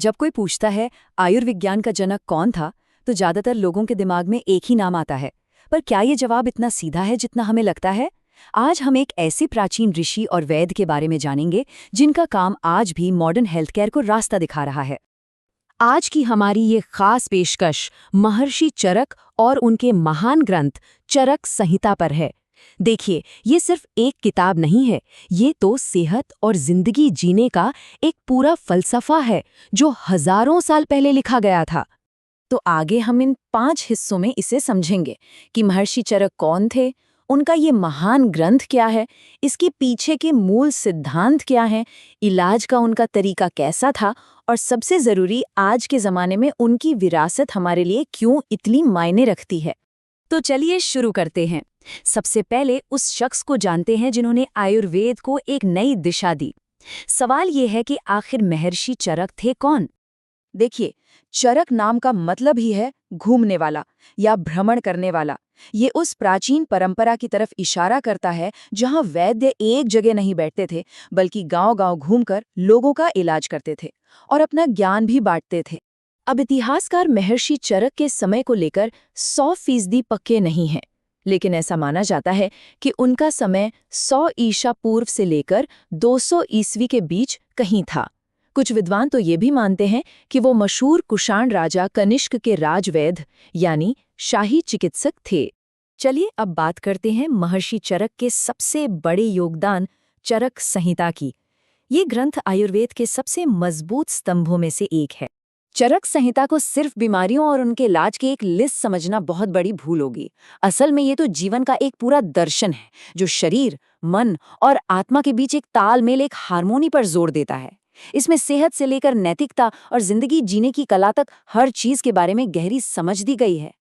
जब कोई पूछता है आयुर्विज्ञान का जनक कौन था, तो ज्यादातर लोगों के दिमाग में एक ही नाम आता है। पर क्या ये जवाब इतना सीधा है जितना हमें लगता है? आज हम एक ऐसे प्राचीन ऋषि और वैद्य के बारे में जानेंगे जिनका काम आज भी मॉडर्न हेल्थ केयर को रास्ता दिखा रहा है। आज की हमारी ये खास पेशकश महर्षि चरक और उनके महान ग्रंथ चरक संहिता पर है। देखिए, ये सिर्फ एक किताब नहीं है, ये तो सेहत और जिंदगी जीने का एक पूरा फलसफा है जो हजारों साल पहले लिखा गया था। तो आगे हम इन 5 हिस्सों में इसे समझेंगे कि महर्षि चरक कौन थे, उनका ये महान ग्रंथ क्या है, इसके पीछे के मूल सिद्धांत क्या हैं, इलाज का उनका तरीका कैसा था और सबसे जरूरी आज के जमाने में उनकी विरासत हमारे लिए क्यों इतनी मायने रखती है। तो चलिए शुरू करते हैं। सबसे पहले उस शख्स को जानते हैं जिन्होंने आयुर्वेद को एक नई दिशा दी। सवाल ये है कि आखिर महर्षि चरक थे कौन? देखिए, चरक नाम का मतलब ही है घूमने वाला या भ्रमण करने वाला। ये उस प्राचीन परंपरा की तरफ इशारा करता है जहां वैद्य एक जगह नहीं बैठते थे, बल्कि गांव-गांव घूमकर लोगों का इलाज करते थे और अपना ज्ञान भी बांटते थे। अब इतिहासकार महर्षि चरक के समय को लेकर 100% पक्के नहीं हैं, लेकिन ऐसा माना जाता है कि उनका समय 100 ईसा पूर्व से लेकर 200 ईस्वी के बीच कहीं था। कुछ विद्वान तो ये भी मानते हैं कि वो मशहूर कुषाण राजा कनिष्क के राजवैद्य यानी शाही चिकित्सक थे। चलिए अब बात करते हैं महर्षि चरक के सबसे बड़े योगदान चरक संहिता की। ये ग्रंथ आयुर्वेद के सबसे मजबूत स्तंभों में से एक है। चरक संहिता को सिर्फ बीमारियों और उनके इलाज की एक लिस्ट समझना बहुत बड़ी भूल होगी। असल में ये तो जीवन का एक पूरा दर्शन है जो शरीर, मन और आत्मा के बीच एक तालमेल, एक हार्मोनी पर जोर देता है। इसमें सेहत से लेकर नैतिकता और जिंदगी जीने की कला तक हर चीज के बारे में गहरी समझ दी गई है।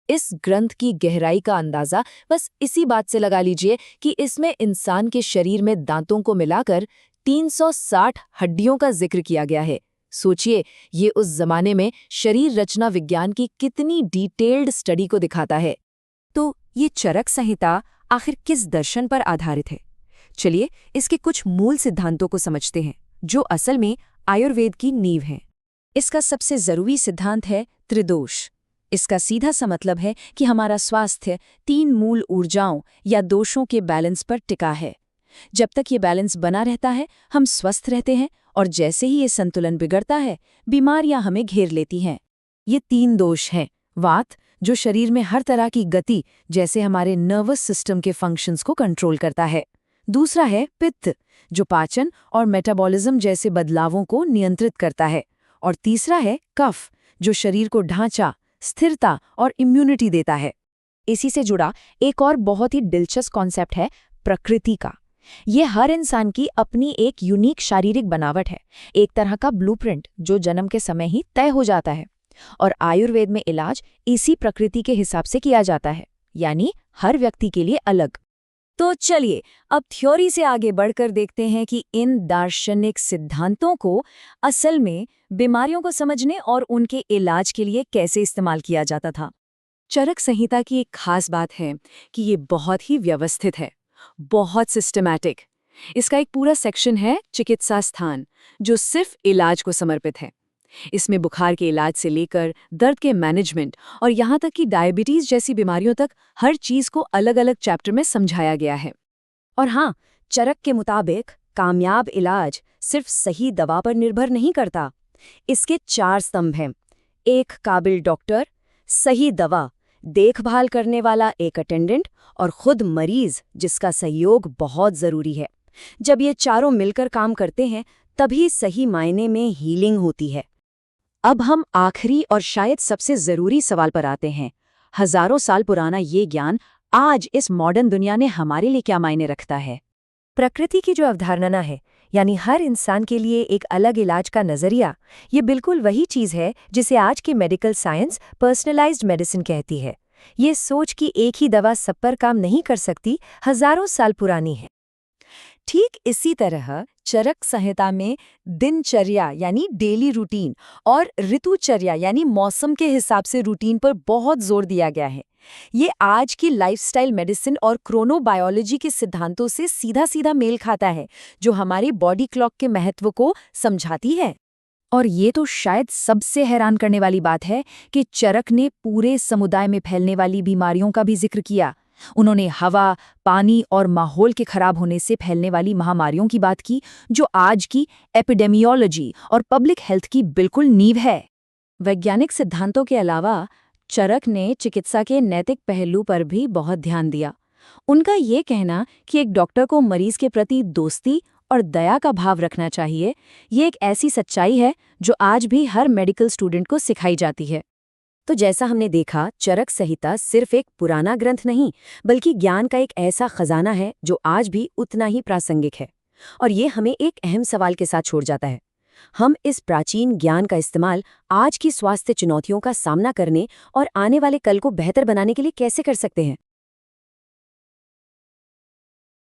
इस ग्रंथ की गहराई का अंदाजा बस इसी बात से लगा लीजिए कि इसमें इंसान के शरीर में दांतों को मिलाकर 360 हड्डियों का जिक्र किया गया है। सोचिए, ये उस जमाने में शरीर रचना विज्ञान की कितनी डिटेल्ड स्टडी को दिखाता है। तो ये चरक संहिता आखिर किस दर्शन पर आधारित है? चलिए इसके कुछ मूल सिद्धांतों को समझते हैं जो असल में आयुर्वेद की नींव हैं। इसका सबसे जरूरी सिद्धांत है त्रिदोष। इसका सीधा सा मतलब है कि हमारा स्वास्थ्य 3 मूल ऊर्जाओं या दोषों के बैलेंस पर टिका है। जब तक ये बैलेंस बना रहता है, हम स्वस्थ रहते हैं और जैसे ही ये संतुलन बिगड़ता है, बीमारियां हमें घेर लेती हैं। ये 3 दोष हैं। वात, जो शरीर में हर तरह की गति जैसे हमारे नर्वस सिस्टम के फंक्शंस को कंट्रोल करता है। दूसरा है पित्त, जो पाचन और मेटाबॉलिज्म जैसे बदलावों को नियंत्रित करता है। और तीसरा है कफ, जो शरीर को ढांचा, स्थिरता और इम्यूनिटी देता है। इसी से जुड़ा एक और बहुत ही दिलचस्प कॉन्सेप्ट है प्रकृति का। ये हर इंसान की अपनी एक यूनिक शारीरिक बनावट है, एक तरह का ब्लूप्रिंट जो जन्म के समय ही तय हो जाता है। और आयुर्वेद में इलाज इसी प्रकृति के हिसाब से किया जाता है, यानी हर व्यक्ति के लिए अलग। तो चलिए अब थ्योरी से आगे बढ़कर देखते हैं कि इन दार्शनिक सिद्धांतों को असल में बीमारियों को समझने और उनके इलाज के लिए कैसे इस्तेमाल किया जाता था। चरक संहिता की एक खास बात है कि ये बहुत ही व्यवस्थित है, बहुत सिस्टमैटिक। इसका एक पूरा सेक्शन है चिकित्सा स्थान, जो सिर्फ इलाज को समर्पित है। इसमें बुखार के इलाज से लेकर दर्द के मैनेजमेंट और यहाँ तक कि डायबिटीज जैसी बीमारियों तक हर चीज को अलग अलग चैप्टर में समझाया गया है। और हाँ, चरक के मुताबिक कामयाब इलाज सिर्फ सही दवा पर निर्भर नहीं करता। इसके 4 स्तंभ हैं। 1 काबिल डॉक्टर, सही दवा, देखभाल करने वाला एक अटेंडेंट और खुद मरीज जिसका सहयोग बहुत जरूरी है। जब ये चारों मिलकर काम करते हैं तभी सही मायने में हीलिंग होती है। अब हम आखिरी और शायद सबसे जरूरी सवाल पर आते हैं। हजारों साल पुराना ये ज्ञान आज इस मॉडर्न दुनिया में हमारे लिए क्या मायने रखता है? प्रकृति की जो अवधारणा है, यानी हर इंसान के लिए एक अलग इलाज का नजरिया, ये बिल्कुल वही चीज है जिसे आज की मेडिकल साइंस पर्सनलाइज्ड मेडिसिन कहती है। ये सोच कि एक ही दवा सब पर काम नहीं कर सकती, हजारों साल पुरानी है। ठीक इसी तरह चरक संहिता में दिनचर्या यानी डेली रूटीन और ऋतुचर्या यानी मौसम के हिसाब से रूटीन पर बहुत जोर दिया गया है। ये आज की लाइफस्टाइल मेडिसिन और क्रोनोबायोलॉजी के सिद्धांतों से सीधा सीधा मेल खाता है, जो हमारी बॉडी क्लॉक के महत्व को समझाती है। और ये तो शायद सबसे हैरान करने वाली बात है कि चरक ने पूरे समुदाय में फैलने वाली बीमारियों का भी जिक्र किया। उन्होंने हवा, पानी और माहौल के खराब होने से फैलने वाली महामारियों की बात की, जो आज की एपिडेमियोलॉजी और पब्लिक हेल्थ की बिल्कुल नींव है। वैज्ञानिक सिद्धांतों के अलावा चरक ने चिकित्सा के नैतिक पहलू पर भी बहुत ध्यान दिया। उनका ये कहना कि एक डॉक्टर को मरीज के प्रति दोस्ती और दया का भाव रखना चाहिए, ये एक ऐसी सच्चाई है जो आज भी हर मेडिकल स्टूडेंट को सिखाई जाती है। तो जैसा हमने देखा, चरक संहिता सिर्फ एक पुराना ग्रंथ नहीं, बल्कि ज्ञान का एक ऐसा खजाना है जो आज भी उतना ही प्रासंगिक है। और ये हमें एक अहम सवाल के साथ छोड़ जाता है। हम इस प्राचीन ज्ञान का इस्तेमाल आज की स्वास्थ्य चुनौतियों का सामना करने और आने वाले कल को बेहतर बनाने के लिए कैसे कर सकते हैं?